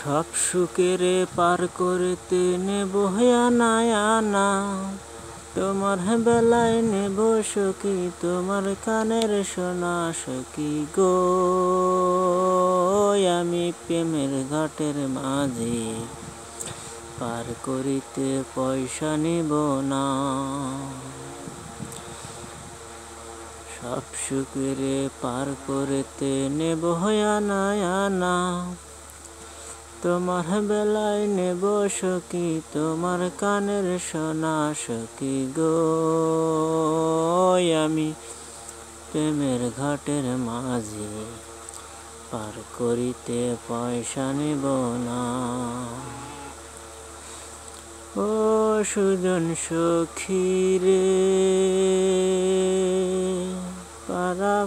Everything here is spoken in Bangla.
সব সুখের পার করতে নেব আনা আনা, তোমার বেলায় নেব সখী, তোমার কানের সোনা সখী গো। আমি প্রেমের ঘাটের মাঝে পার করিতে পয়সা নেব না। সব সুখের পার করতে নেব আনা আনা, তোমার বেলায় নেব সখী, তোমার কানের সোনা সখী গো। আমি প্রেমের ঘাটের মাঝে পার করিতে পয়সা নেব না। ও সুজন সখী রে, পাড়া